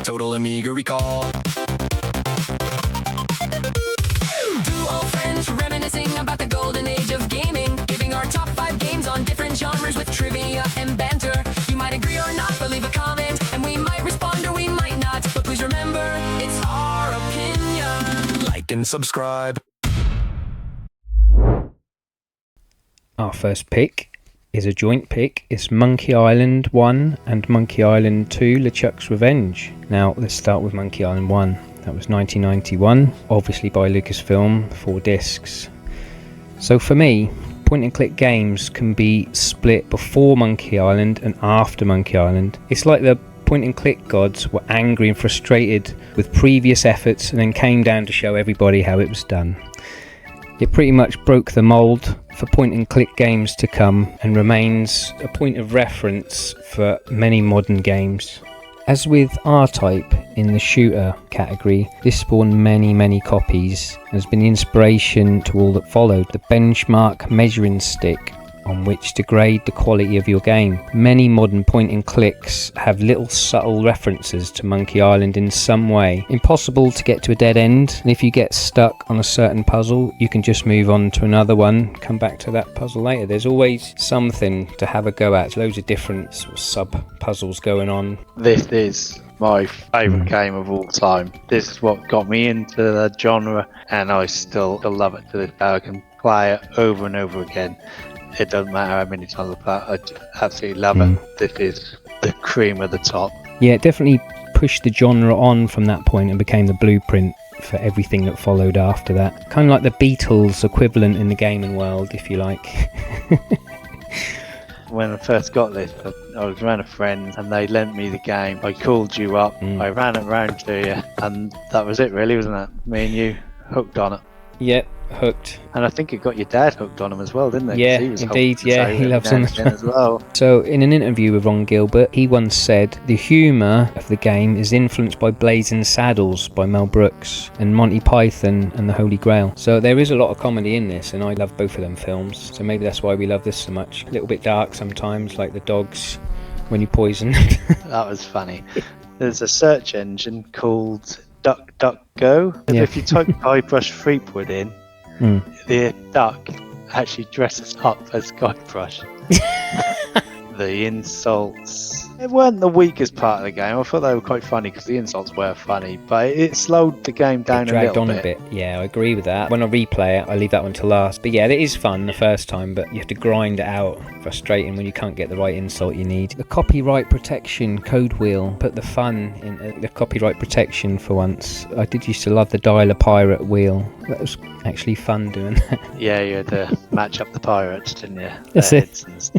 Total Amiga recall. Two old friends reminiscing about the golden age of gaming, giving our top 5 games on different genres with trivia and banter. You might agree or not, but leave a comment and we might respond or we might not. But please remember, it's our opinion. Like and subscribe. Our first pick is a joint pick. It's Monkey Island 1 and Monkey Island 2 LeChucks Revenge. Now let's start with Monkey Island 1. That was 1991, obviously by Lucasfilm, 4 discs. So for me, point and click games can be split before Monkey Island and after Monkey Island. It's like the point and click gods were angry and frustrated with previous efforts and then came down to show everybody how it was done. It pretty much broke the mould for point and click games to come and remains a point of reference for many modern games. As with R-Type in the shooter category, this spawned many copies and has been the inspiration to all that followed. The benchmark measuring stick on which to grade the quality of your game. Many modern point and clicks have little subtle references to Monkey Island in some way. Impossible to get to a dead end, and if you get stuck on a certain puzzle, you can just move on to another one, come back to that puzzle later. There's always something to have a go at. There's loads of different sort of sub-puzzles going on. This is my favourite game of all time. This is what got me into the genre, and I still love it to this day. I can play it over and over again. It doesn't matter how many times I play it, I absolutely love it. This is the cream of the top. Yeah, it definitely pushed the genre on from that point and became the blueprint for everything that followed after that. Kind of like the Beatles equivalent in the gaming world, if you like. When I first got this, I was around a friend and they lent me the game. I called you up, I ran it round to you, and that was it really, wasn't it? Me and you hooked on it. Yep, hooked. And I think it got your dad hooked on him as well, didn't it? Yeah, indeed, yeah, he loves them as well. So in an interview with Ron Gilbert, he once said, the humour of the game is influenced by Blazing Saddles by Mel Brooks and Monty Python and the Holy Grail. So there is a lot of comedy in this, and I love both of them films. So maybe that's why we love this so much. A little bit dark sometimes, like the dogs when you poison them. That was funny. There's a search engine called DuckDuckGo. Yeah. If you type Guybrush Threepwood in, the duck actually dresses up as Guybrush. The insults, it weren't the weakest part of the game. I thought they were quite funny because the insults were funny, but it slowed the game down a little bit. A bit. Yeah, I agree with that. When I replay it, I leave that one to last. But yeah, it is fun the first time, but you have to grind it out. Frustrating when you can't get the right insult you need. The copyright protection code wheel put the fun in the copyright protection for once. I did used to love the Dial-A-Pirate wheel. That was actually fun doing that. Yeah, you had to match up the pirates, didn't you? That's it.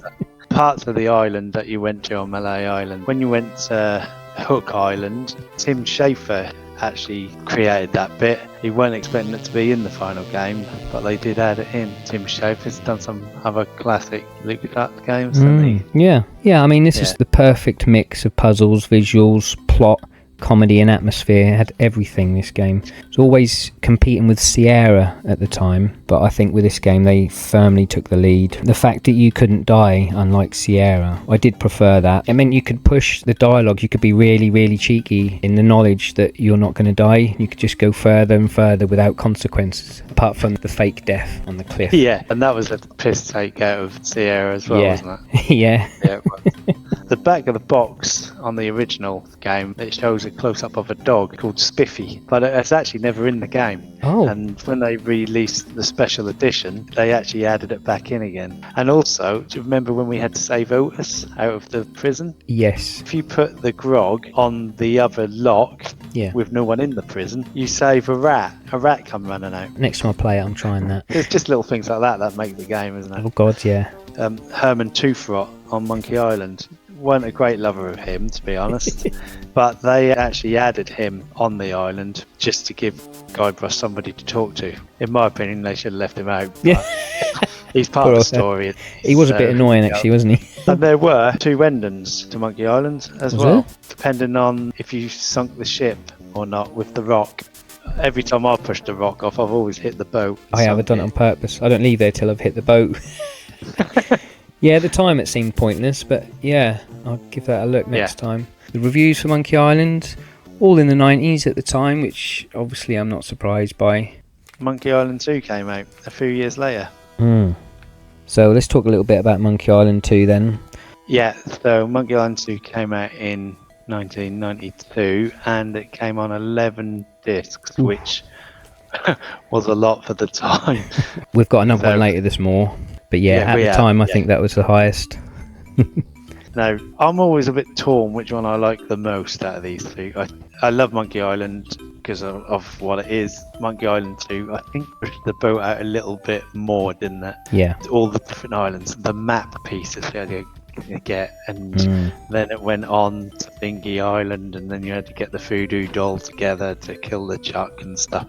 Parts of the island that you went to on Malay Island. When you went to Hook Island, Tim Schafer actually created that bit. He weren't expecting it to be in the final game, but they did add it in. Tim Schafer's done some other classic LucasArts games, hasn't he? Yeah, I mean, this is the perfect mix of puzzles, visuals, plot, comedy and atmosphere. It had everything, this game. It was always competing with Sierra at the time, but I think with this game they firmly took the lead. The fact that you couldn't die, unlike Sierra, I did prefer that. It meant you could push the dialogue. You could be really cheeky in the knowledge that you're not going to die. You could just go further and further without consequences, apart from the fake death on the cliff. Yeah, and that was a piss take out of Sierra as well, wasn't it? Yeah, it was. The back of the box on the original game, it shows a close-up of a dog called Spiffy, but it's actually never in the game. Oh. And when they released the special edition, they actually added it back in again. And also, do you remember when we had to save Otis out of the prison? Yes. If you put the grog on the other lock, with no one in the prison, you save a rat. A rat come running out. Next time I play it, I'm trying that. It's just little things like that make the game, isn't it? Oh God, yeah. Herman Toothrot on Monkey Island. Weren't a great lover of him, to be honest, but they actually added him on the island just to give Guybrush somebody to talk to. In my opinion, they should have left him out. Yeah. He's part of the story. He was a bit annoying, actually, wasn't he? And there were 2 endings to Monkey Island as well, depending on if you sunk the ship or not with the rock. Every time I pushed the rock off, I've always hit the boat. I haven't done it on purpose. I don't leave there till I've hit the boat. Yeah, at the time it seemed pointless, but yeah, I'll give that a look next time. The reviews for Monkey Island, all in the 90s at the time, which obviously I'm not surprised by. Monkey Island 2 came out a few years later. So let's talk a little bit about Monkey Island 2 then. Yeah, so Monkey Island 2 came out in 1992 and it came on 11 discs, which was a lot for the time. We've got another one later this more, but at the time I think that was the highest. Now, I'm always a bit torn which one I like the most out of these two. I love Monkey Island because of what it is. Monkey Island 2, I think pushed the boat out a little bit more, didn't it? Yeah. All the different islands, the map pieces you had to get, and then it went on to Thingy Island, and then you had to get the voodoo doll together to kill LeChuck and stuff.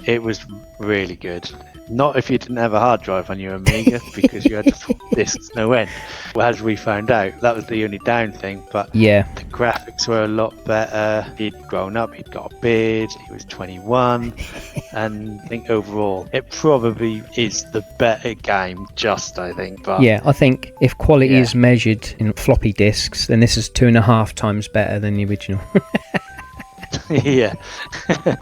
It was really good. Not if you didn't have a hard drive on your Amiga, because you had to put discs no end. Well, as we found out, that was the only down thing, but the graphics were a lot better. He'd grown up, he'd got a beard, he was 21, and I think overall, it probably is the better game, I think. But I think if quality is measured in floppy disks, then this is 2.5 times better than the original. Yeah,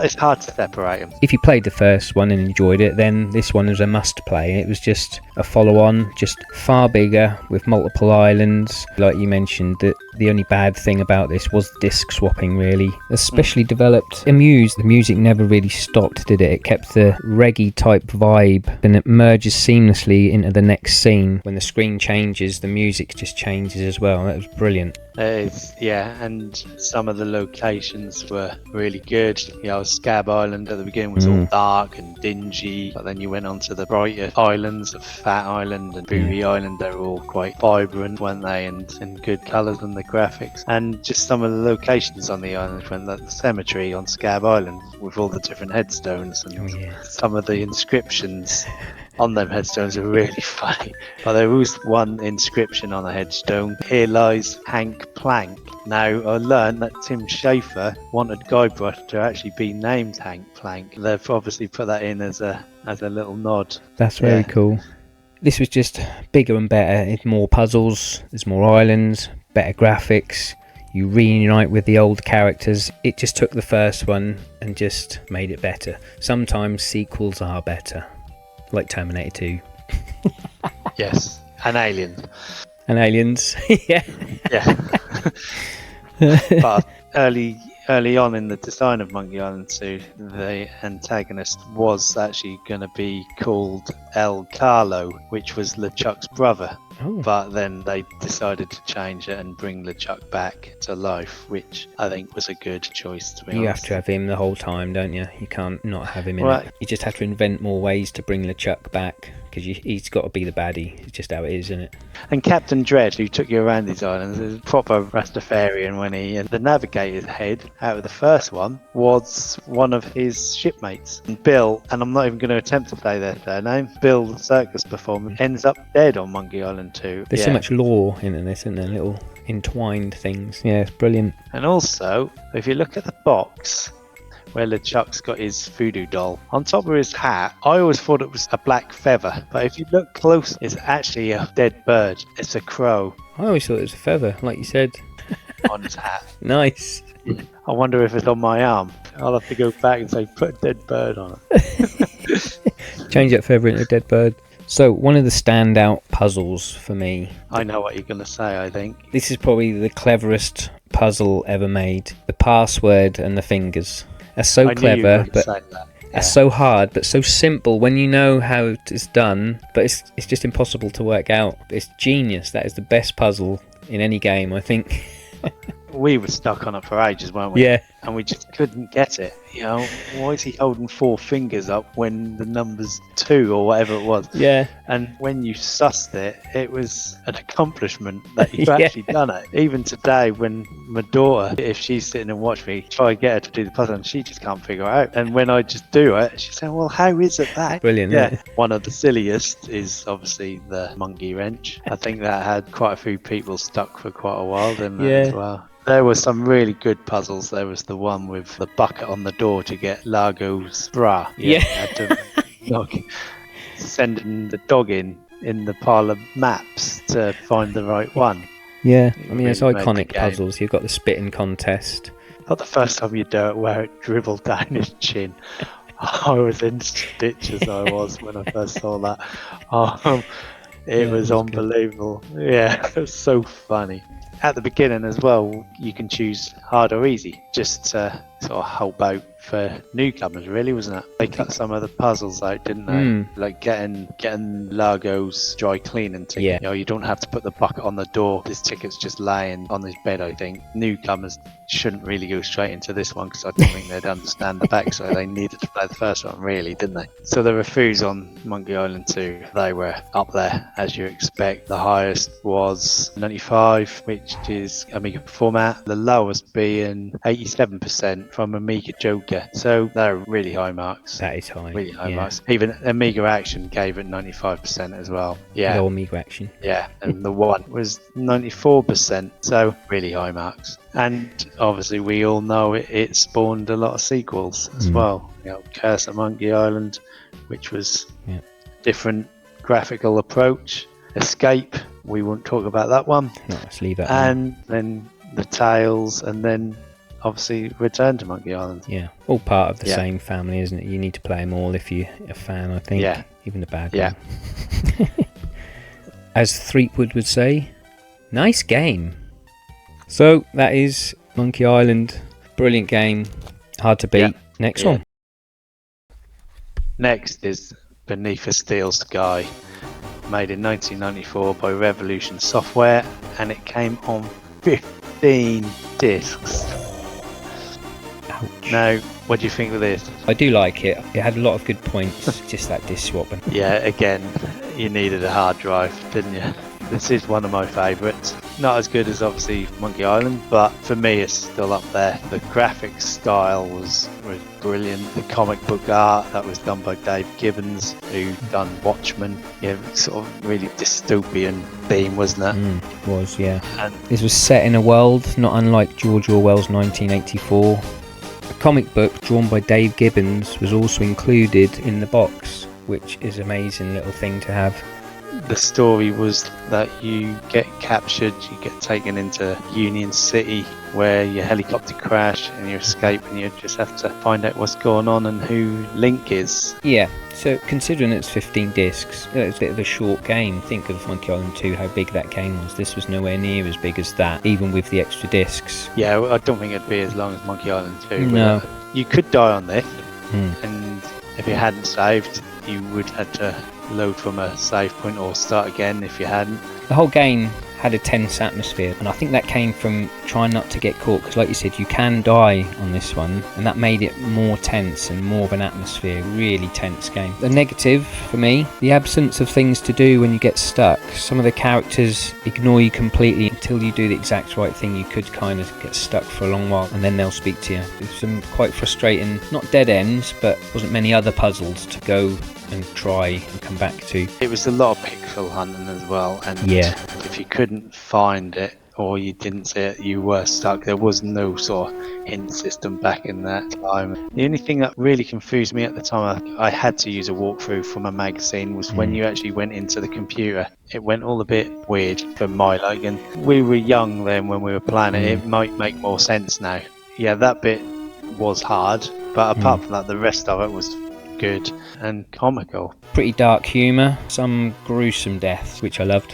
it's hard to separate them. If you played the first one and enjoyed it, then this one was a must play. It was just a follow-on, just far bigger with multiple islands. Like you mentioned, the only bad thing about this was disc swapping, really. Especially developed Amuse, the music never really stopped, did it? It kept the reggae type vibe, and it merges seamlessly into the next scene. When the screen changes, the music just changes as well. That was brilliant. And some of the locations were really good. Scab Island at the beginning was all dark and dingy, but then you went on to the brighter islands of Fat Island and Booty Island. They were all quite vibrant, weren't they, and good colours and the graphics. And just some of the locations on the islands, when the cemetery on Scab Island with all the different headstones and some of the inscriptions on them headstones are really funny. But there was one inscription on a headstone: "Here lies Hank Plank." Now, I learned that Tim Schafer wanted Guybrush to actually be named Hank Plank. They've obviously put that in as a little nod. That's very cool. This was just bigger and better. It's more puzzles, there's more islands, better graphics. You reunite with the old characters. It just took the first one and just made it better. Sometimes sequels are better. Like Terminator 2. Yes, and Aliens. And Aliens, yeah. But early on in the design of Monkey Island 2, the antagonist was actually going to be called El Carlo, which was LeChuck's brother. But then they decided to change it and bring LeChuck back to life, which I think was a good choice, to be honest. You have to have him the whole time, don't you? You can't not have him in it. You just have to invent more ways to bring LeChuck back, because he's got to be the baddie. It's just how it is, isn't it? And Captain Dread, who took you around these islands, is proper Rastafarian when and the navigator's head out of the first one was one of his shipmates. And Bill, and I'm not even going to attempt to say their name, Bill, the circus performer, ends up dead on Monkey Island 2. There's so much lore in this, isn't there? Little entwined things. Yeah, it's brilliant. And also, if you look at the box where LeChuck's got his voodoo doll, on top of his hat, I always thought it was a black feather, but if you look close, it's actually a dead bird. It's a crow. I always thought it was a feather, like you said. On his hat. Nice. I wonder if it's on my arm. I'll have to go back and say, put a dead bird on it. Change that feather into a dead bird. So, one of the standout puzzles for me... I know what you're going to say, I think. This is probably the cleverest puzzle ever made. The password and the fingers are so clever, but are so hard, but so simple when you know how it's done, but it's just impossible to work out. It's genius. That is the best puzzle in any game, I think. We were stuck on it for ages, weren't we? Yeah. And we just couldn't get it. Why is he holding 4 fingers up when the number's 2 or whatever it was? Yeah. And when you sussed it, it was an accomplishment that you've actually done it. Even today, when my daughter, if she's sitting and watching me, try and get her to do the puzzle and she just can't figure it out. And when I just do it, she's saying, well, how is it that? Brilliant. Yeah. One of the silliest is obviously the monkey wrench. I think that had quite a few people stuck for quite a while, didn't it, as well? There were some really good puzzles. There was the one with the bucket on the door to get Largo's bra. Had to sending the dog in the pile of maps to find the right one. Yeah, I mean, it's iconic puzzles. You've got the spitting contest. Not the first time you do it where it dribbled down his chin. I was in stitches, I was, when I first saw that. It Yeah, was it was good. unbelievable. Yeah, it was so funny. At the beginning as well, you can choose hard or easy, just to sort of help out for newcomers, really, wasn't it? They cut some of the puzzles out, didn't they? Like getting Largo's dry cleaning ticket. Yeah. You know, you don't have to put the bucket on the door. This ticket's just laying on his bed, I think. Newcomers shouldn't really go straight into this one because I don't think they'd understand the back, so they needed to play the first one, really, didn't they? So the reviews on Monkey Island 2, they were up there, as you expect. The highest was 95, which is Amiga format. The lowest being 87% from Amiga Joker. So they're really high marks. That is high. Really high yeah. marks. Even Amiga Action gave it 95% as well. Yeah. Hello, Amiga Action. Yeah, and the one was 94%, so really high marks. And obviously, we all know it spawned a lot of sequels as well. You know, Curse of Monkey Island, which was different graphical approach. Escape, we won't talk about that one. No, let's leave that. And then the Tales, and then obviously Return to Monkey Island. Yeah, all part of the same family, isn't it? You need to play them all if you're a fan, I think. Yeah. Even the bad one. As Threepwood would say, nice game. So that is Monkey Island. Brilliant game. Hard to beat. Yeah. Next one. Next is Beneath a Steel Sky, made in 1994 by Revolution Software, and it came on 15 discs. Ouch. Now, what do you think of this? I do like it. It had a lot of good points. Just that disc swapping. Yeah, again, you needed a hard drive, didn't you? This is one of my favourites. Not as good as obviously Monkey Island, but for me it's still up there. The graphic style was brilliant. The comic book art that was done by Dave Gibbons, who done Watchmen. Yeah, sort of really dystopian theme, wasn't it? It was, yeah. And This was set in a world not unlike George Orwell's 1984. A comic book drawn by Dave Gibbons was also included in the box, which is an amazing little thing to have. the story was that you get captured, you get taken into Union City where your helicopter crash and you escape, and you just have to find out what's going on and who Link is. Yeah, so considering it's 15 discs, it's a bit of a short game. Think of Monkey Island 2, how big that game was. This was nowhere near as big as that, even with the extra discs. Yeah, I don't think it'd be as long as Monkey Island 2. No. But you could die on this, Hmm. and if you hadn't saved, you would have to load from a save point or start again if you hadn't. The whole game had a tense atmosphere, and I think that came from trying not to get caught, because like you said, you can die on this one, and that made it more tense and more of an atmosphere. Really tense game. The negative for me, the absence of things to do when you get stuck. Some of the characters ignore you completely until you do the exact right thing. You could kind of get stuck for a long while and then they'll speak to you. There's some quite frustrating, not dead ends, but wasn't many other puzzles to go and try and come back to. It was a lot of pixel hunting as well, and Yeah. if you couldn't find it or you didn't see it, you were stuck. There was no sort of hint system back in that time. The only thing that really confused me at the time, I had to use a walkthrough from a magazine, was when you actually went into the computer. It went all a bit weird for my liking. We were young then when we were playing it. It might make more sense now. Yeah, that bit was hard, but apart from that, the rest of it was good and comical. Pretty dark humour, some gruesome deaths, which I loved.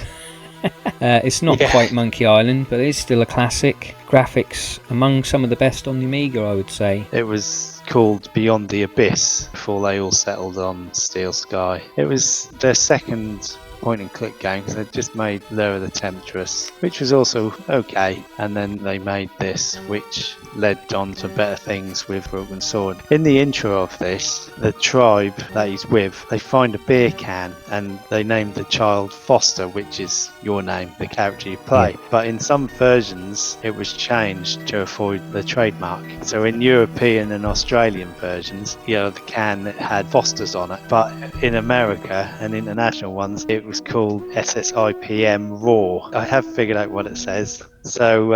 It's not quite Monkey Island, but it's still a classic. Graphics among some of the best on the Amiga, I would say. It was called Beyond the Abyss before they all settled on Steel Sky. It was their second point and click game, because they just made Lure the Temptress, which was also okay, and then they made this, which led on to better things with Broken Sword. In the intro of this, the tribe that he's with, they find a beer can and they named the child Foster, which is your name, the character you play. But in some versions it was changed to avoid the trademark. So in European and Australian versions, the can had Foster's on it, but in America and international ones it was called SSIPM Raw. I have figured out what it says. So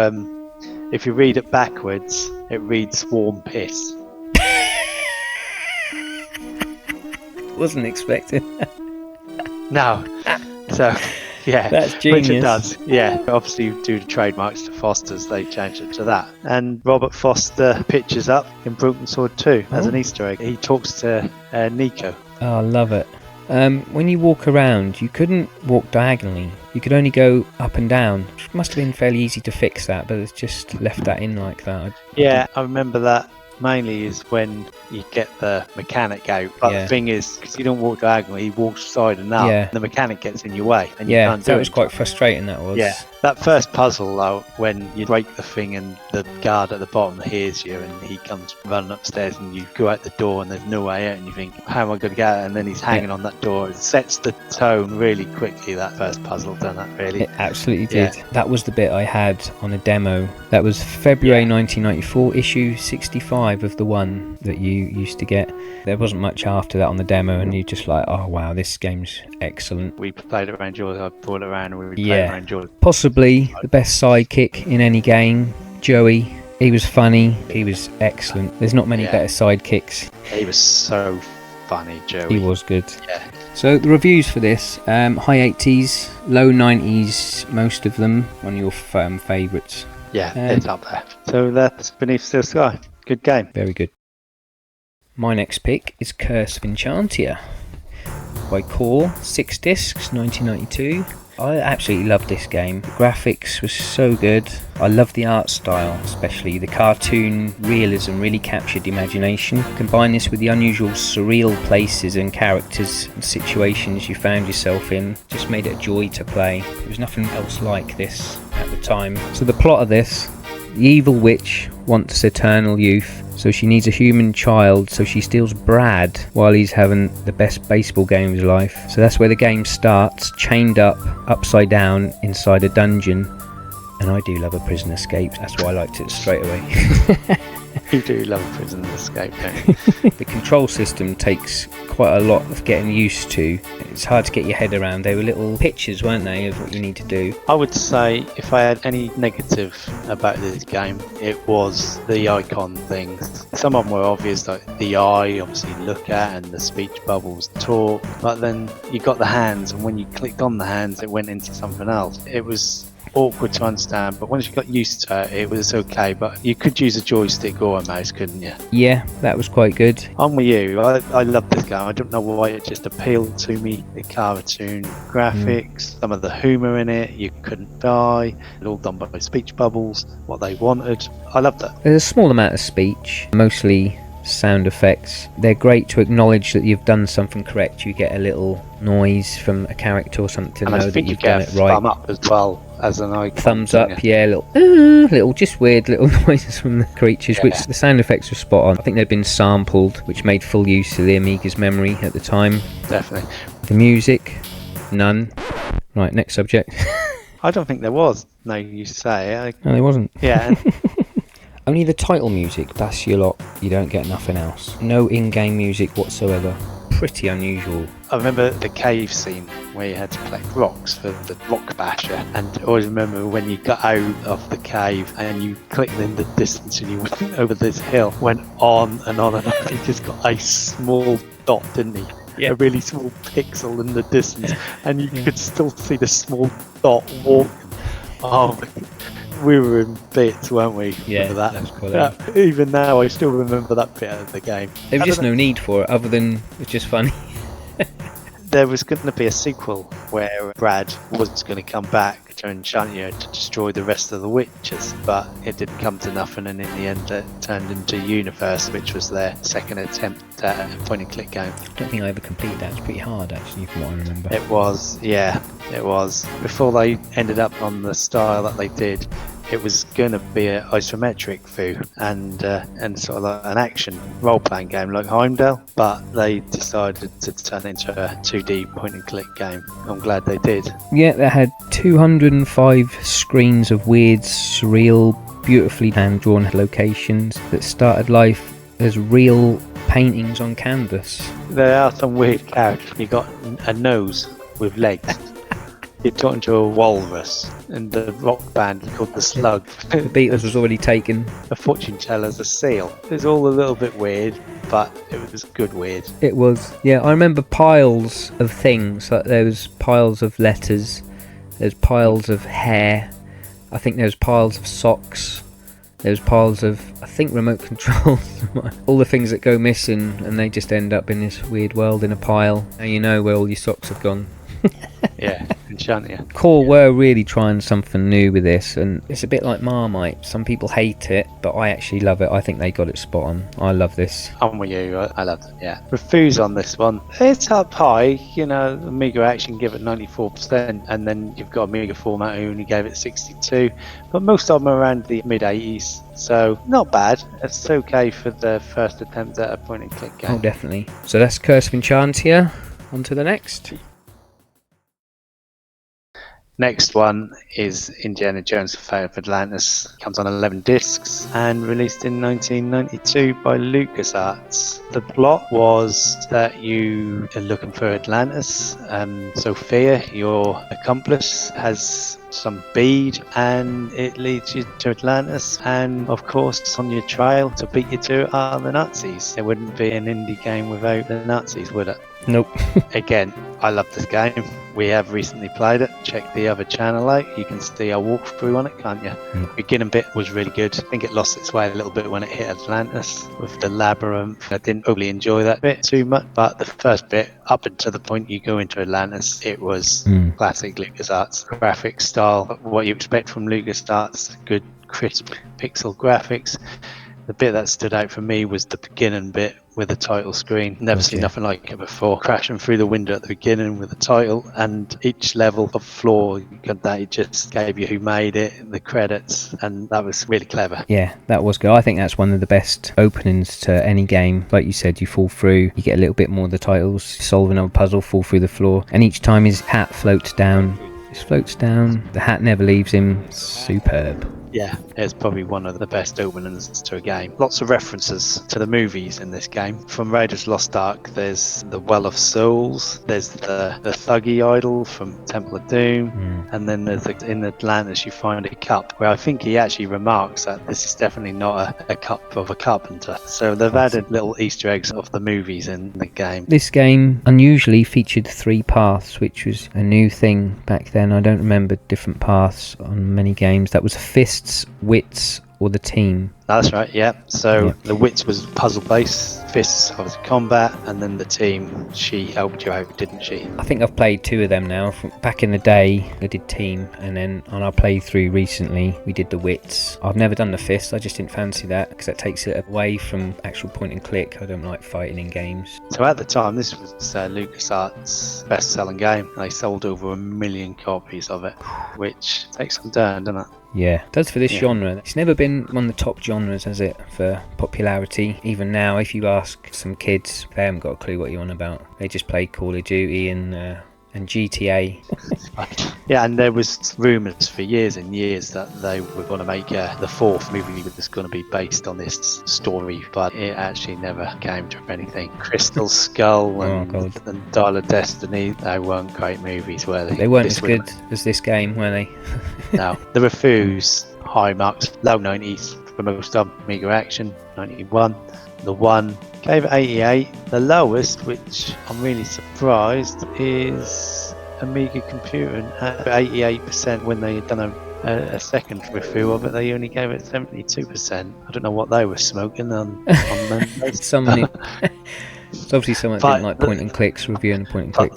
if you read it backwards, it reads Warm Piss. Wasn't expecting. No. So Yeah, That's which genius. it does. Yeah, obviously due to trademarks to Foster's, they changed it to that. And Robert Foster pitches up in Broken Sword 2 as an Oh. Easter egg. He talks to Nico. Oh, I love it. When you walk around, you couldn't walk diagonally. You could only go up and down. It must have been fairly easy to fix that, but it's just left that in like that. Yeah, I remember that mainly is when you get the mechanic out. But Yeah. the thing is, because you don't walk diagonally, he walks side and up. Yeah. The mechanic gets in your way, and you Yeah, can't do that it. was quite frustrating, that was. Yeah, that first puzzle though, when you break the thing and the guard at the bottom hears you and he comes running upstairs and you go out the door and there's no way out and you think, how am I going to get out? And then he's hanging on that door. It sets the tone really quickly, that first puzzle, done that really. It absolutely did. Yeah. That was the bit I had on a demo. That was February 1994, issue 65 of the one that you used to get. There wasn't much after that on the demo, and you're just like, oh wow, this game's excellent. We played it around yours, I brought it around and we played Yeah. it around yours. Possibly the best sidekick in any game, Joey. He was funny, he was excellent. There's not many Yeah. better sidekicks. He was so funny, Joey. He was good. Yeah. So the reviews for this, high 80s, low 90s, most of them, one of your favourites. Yeah, it's up there. So that's Beneath Steel Sky. Good game. Very good. My next pick is Curse of Enchantia by Core, 6 discs, 1992. I absolutely loved this game. The graphics was so good. I love the art style, especially the cartoon realism really captured the imagination. Combine this with the unusual surreal places and characters and situations you found yourself in, just made it a joy to play. There was nothing else like this at the time. So the plot of this: the evil witch wants eternal youth, so she needs a human child, so she steals Brad while he's having the best baseball game of his life. So that's where the game starts, chained up, upside down, inside a dungeon. And I do love a prison escape, that's why I liked it straight away. You do love Prison Escape, don't you? The control system takes quite a lot of getting used to. It's hard to get your head around. They were little pictures, weren't they, of what you need to do. I would say if I had any negative about this game, it was the icon things. Some of them were obvious, like the eye, obviously look at, and the speech bubbles talk. But then you got the hands, and when you clicked on the hands, it went into something else. It was awkward to understand, but once you got used to it, it was okay. But you could use a joystick or a mouse, couldn't you? Yeah, that was quite good. I'm with you. I love this game. I don't know why it just appealed to me. The cartoon graphics, some of the humour in it, you couldn't die. It all done by speech bubbles, what they wanted. I loved it. There's a small amount of speech, mostly sound effects. They're great to acknowledge that you've done something correct. You get a little noise from a character or something to And know I that think you you've done get it a right. thumb up as well as an icon. Thumbs don't up, you? yeah, little just weird little noises from the creatures, which the sound effects were spot on. I think they'd been sampled, which made full use of the Amiga's memory at the time. Definitely. The music, none. Right, next subject. I don't think there was. No, you say. No, there wasn't. Yeah. Only the title music, that's your lot. You don't get nothing else. No in-game music whatsoever. Pretty unusual. I remember the cave scene where you had to collect rocks for the rock basher, and I always remember when you got out of the cave and you clicked in the distance and you went over this hill, went on and on and on. He just got a small dot, didn't he? Yeah. A really small pixel in the distance, and you could still see the small dot walking. Oh, we were in bits, weren't we? Yeah, for that. that's quite Even now, I still remember that bit of the game. There was just no need for it, other than it's just funny. There was going to be a sequel where Brad was going to come back to Enchantia to destroy the rest of the witches, but it didn't come to nothing, and in the end it turned into Universe, which was their second attempt at a point-and-click game. I don't think I ever completed that. It's pretty hard, actually, from what I remember. It was, yeah, it was. Before they ended up on the style that they did, it was going to be an isometric view and sort of like an action role-playing game like Heimdall, but they decided to turn it into a 2D point-and-click game. I'm glad they did. Yeah, they had 205 screens of weird, surreal, beautifully hand-drawn locations that started life as real paintings on canvas. There are some weird characters. You got a nose with legs. You're talking to a walrus, and the rock band called the Slug. The Beatles was already taken. A fortune teller's a seal. It's all a little bit weird, but it was good weird. It was, yeah. I remember piles of things. Like there was piles of letters There's piles of hair. I think there's piles of socks. There's piles of, I think, remote controls. All the things that go missing, and they just end up in this weird world in a pile. Now you know where all your socks have gone. Yeah, Enchantia. Core were really trying something new with this, and it's a bit like Marmite. Some people hate it, but I actually love it. I think they got it spot on. I love this. I'm with you. I love it. Yeah. Reviews on this one. It's up high. You know, Amiga Action give it 94%, and then you've got Amiga Format who only gave it 62. But most of them are around the mid 80s, so not bad. It's okay for the first attempt at a point and click game. Oh, definitely. So that's Curse of Enchantia. On to the next. Next one is Indiana Jones: The Fate of Atlantis. Comes on 11 discs and released in 1992 by LucasArts. The plot was that you are looking for Atlantis. Sophia, your accomplice, has some bead and it leads you to Atlantis, and of course on your trail to beat you to it are the Nazis. There wouldn't be an indie game without the Nazis, would it? Nope. Again, I love this game. We have recently played it. Check the other channel out. You can see our walkthrough on it, can't you? Beginning bit was really good. I think it lost its way a little bit when it hit Atlantis with the labyrinth. I didn't probably enjoy that bit too much, but the first bit, up until the point you go into Atlantis, it was classic LucasArts graphics style. What you expect from LucasArts, good crisp pixel graphics. The bit that stood out for me was the beginning bit with the title screen. Never seen nothing like it before. Crashing through the window at the beginning with the title, and each level of floor that it just gave you who made it, the credits, and that was really clever. Yeah, that was good. I think that's one of the best openings to any game. Like you said, you fall through, you get a little bit more of the titles, solve another puzzle, fall through the floor, and each time his hat floats down. The hat never leaves him. Superb. Yeah, it's probably one of the best openings to a game. Lots of references to the movies in this game. From Raiders Lost Ark, there's the Well of Souls, there's the Thuggy Idol from Temple of Doom, and then there's in Atlantis you find a cup, where I think he actually remarks that this is definitely not a cup of a carpenter. So they've added little Easter eggs of the movies in the game. This game unusually featured 3 paths, which was a new thing back then. I don't remember different paths on many games. That was fists, wits, or the team. That's right, yeah. So the wits was puzzle based, fists obviously combat, and then the team, she helped you out, didn't she? I think I've played 2 of them now. Back in the day, I did team, and then on our playthrough recently, we did the wits. I've never done the fists, I just didn't fancy that, because that takes it away from actual point and click. I don't like fighting in games. So at the time, this was LucasArts' best-selling game. They sold over 1 million copies of it, which takes some down, doesn't it? Yeah, it does for this genre. It's never been one of the top genres, has it, for popularity? Even now, if you ask some kids, they haven't got a clue what you're on about. They just play Call of Duty and GTA. Yeah, and there was rumours for years and years that they were going to make the 4th movie that was going to be based on this story, but it actually never came to anything. Crystal Skull and Dial of Destiny, they weren't great movies, were they? They weren't as good as this game, were they? No. The reviews, high marks, low 90s for most of them. Amiga Action, 91. The one gave it 88. The lowest, which I'm really surprised, is Amiga Computing at 88%. When they had done a second review of it, they only gave it 72%. I don't know what they were smoking on Monday. Someone it's obviously someone that didn't like point and clicks, reviewing a point and click.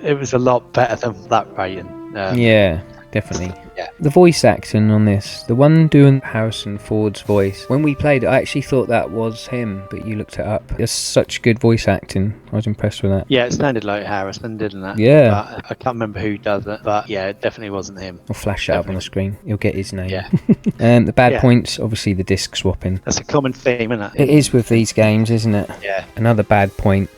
It was a lot better than that rating. Yeah, definitely. Yeah. The voice acting on this, the one doing Harrison Ford's voice, when we played it, I actually thought that was him, but you looked it up. It's such good voice acting. I was impressed with that. Yeah, it sounded like Harrison, didn't it? Yeah. But I can't remember who does it, but yeah, it definitely wasn't him. I'll flash it up on the screen. You'll get his name. Yeah. The bad points, obviously the disc swapping. That's a common theme, isn't it? It is with these games, isn't it? Yeah. Another bad point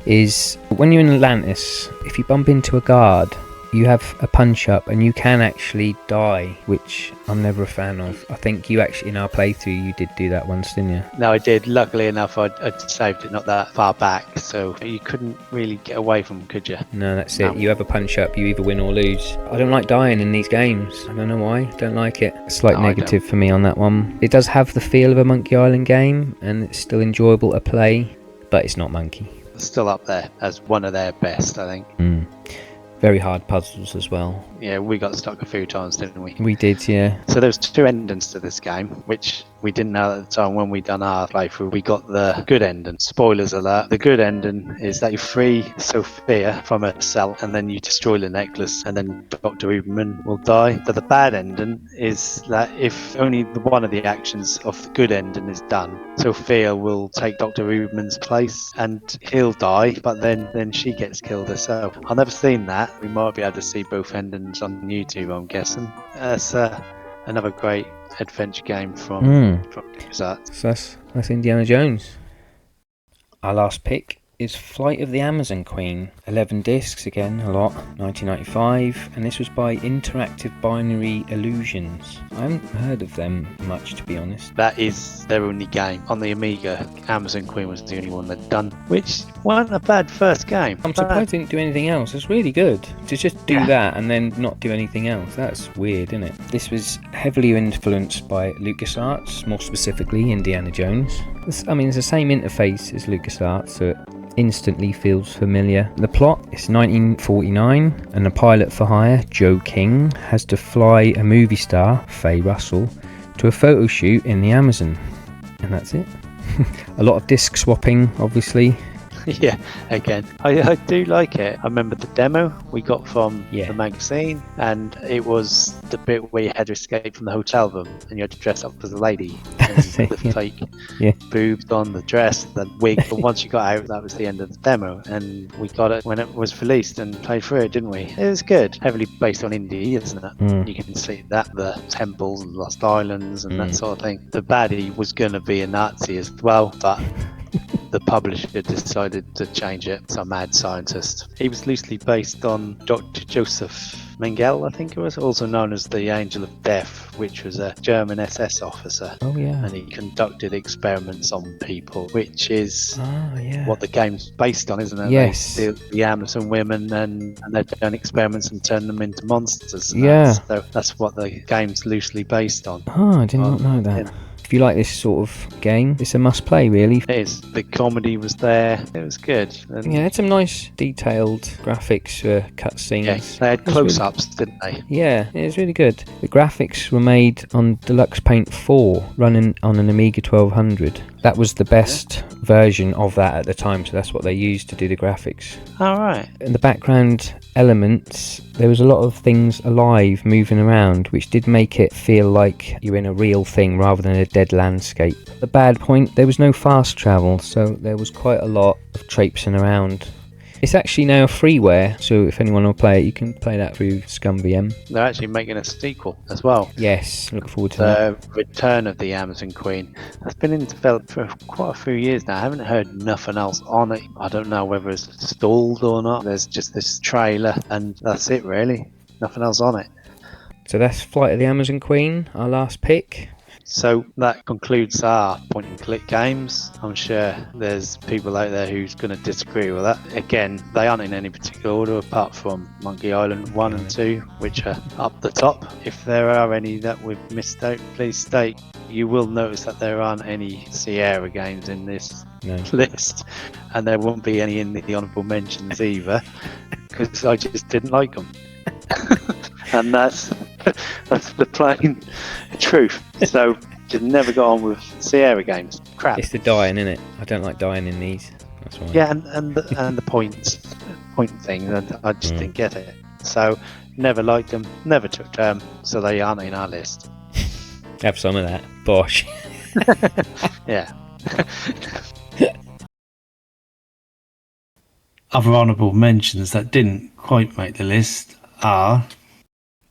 is when you're in Atlantis, if you bump into a guard, you have a punch up and you can actually die, which I'm never a fan of. I think you actually, in our playthrough, you did do that once, didn't you? No, I did. Luckily enough, I'd saved it not that far back, so you couldn't really get away from them, could you? No, that's it. You have a punch up, you either win or lose. I don't like dying in these games. I don't know why. Don't like it. Slight negative for me on that one. It does have the feel of a Monkey Island game, and it's still enjoyable to play, but it's not Monkey. It's still up there as one of their best, I think. Very hard puzzles as well. Yeah, we got stuck a few times, didn't we? We did, yeah. So there's 2 endings to this game, which we didn't know at the time when we done our playthrough. We got the good ending. Spoilers alert. The good ending is that you free Sophia from her cell and then you destroy the necklace and then Dr. Uberman will die. So the bad ending is that if only one of the actions of the good ending is done, Sophia will take Dr. Uberman's place and he'll die, but then she gets killed herself. I've never seen that. We might be able to see both endings on YouTube, I'm guessing. That's another great adventure game from LucasArts. So that's Indiana Jones. Our last pick is Flight of the Amazon Queen. 11 discs, again, a lot. 1995, and this was by Interactive Binary Illusions. I haven't heard of them much, to be honest. That is their only game. On the Amiga, Amazon Queen was the only one they'd done, which wasn't a bad first game. I'm surprised they didn't do anything else. It's really good to just do that and then not do anything else. That's weird, isn't it? This was heavily influenced by LucasArts, more specifically Indiana Jones. It's the same interface as LucasArts, so it instantly feels familiar. The plot is 1949 and a pilot for hire, Joe King, has to fly a movie star, Faye Russell, to a photo shoot in the Amazon. And that's it. A lot of disc swapping, obviously. Yeah, again, I do like it. I remember the demo we got from Yeah. the magazine, and it was the bit where you had to escape from the hotel room and you had to dress up as a lady. And it, the yeah. fake Yeah. boobs on the dress, the wig. But once you got out, that was the end of the demo, and we got it when it was released and played through it, didn't we? It was good. Heavily based on indie, isn't it? You can see that, the temples and Lost Islands and that sort of thing. The baddie was going to be a Nazi as well, but the publisher decided to change it. Some mad scientist. He was loosely based on Dr. Joseph Mengele, I think it was, also known as the Angel of Death, which was a German SS officer. Oh yeah. And he conducted experiments on people, which is yeah. what the game's based on, isn't it? Yes. They steal the Amazon women and they've done experiments and turn them into monsters. And Yeah. That's what the game's loosely based on. Oh, I did not know that. If you like this sort of game, it's a must play, really. It is. The comedy was there. It was good. And Yeah, it had some nice detailed graphics for cutscenes. yeah, they had close-ups, didn't they? Yeah, it was really good. The graphics were made on Deluxe Paint 4, running on an Amiga 1200. That was the best version of that at the time, so that's what they used to do the graphics. All right. In the background elements, there was a lot of things alive, moving around, which did make it feel like you're in a real thing rather than a dead landscape. The bad point, there was no fast travel, so there was quite a lot of traipsing around. It's actually now freeware, so if anyone will play it, you can play that through ScumVM. They're actually making a sequel as well. Yes, look forward to that. The Return of the Amazon Queen. That's been in development for quite a few years now. I haven't heard nothing else on it. I don't know whether it's stalled or not. There's just this trailer and that's it really. Nothing else on it. So that's Flight of the Amazon Queen, our last pick. So that concludes our point and click games. I'm sure there's people out there who's going to disagree with that. Again, they aren't in any particular order apart from Monkey Island 1 and 2, which are up the top. If there are any that we've missed out, please state. You will notice that there aren't any Sierra games in this list, and there won't be any in the Honourable Mentions either, because I just didn't like them. And that's the plain truth. So just never got on with Sierra games. Crap. It's the dying, isn't it? I don't like dying in these. That's why. Yeah, and the point thing, and I just didn't get it. So never liked them, never took them, so they aren't in our list. Have some of that. Bosh. Yeah. Other honourable mentions that didn't quite make the list are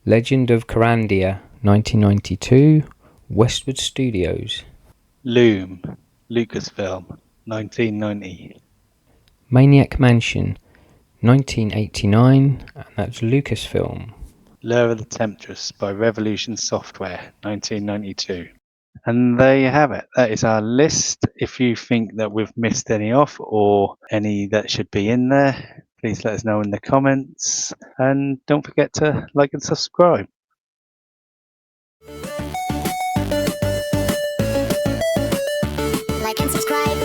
Legend of Carandia, 1992, Westwood Studios. Loom, Lucasfilm, 1990. Maniac Mansion, 1989, and that's Lucasfilm. Lure of the Temptress by Revolution Software, 1992. And there you have it. That is our list. If you think that we've missed any off or any that should be in there, please let us know in the comments. And don't forget to like and subscribe. Like and subscribe.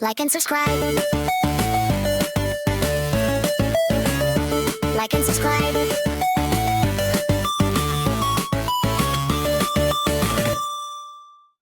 Like and subscribe. Like and subscribe.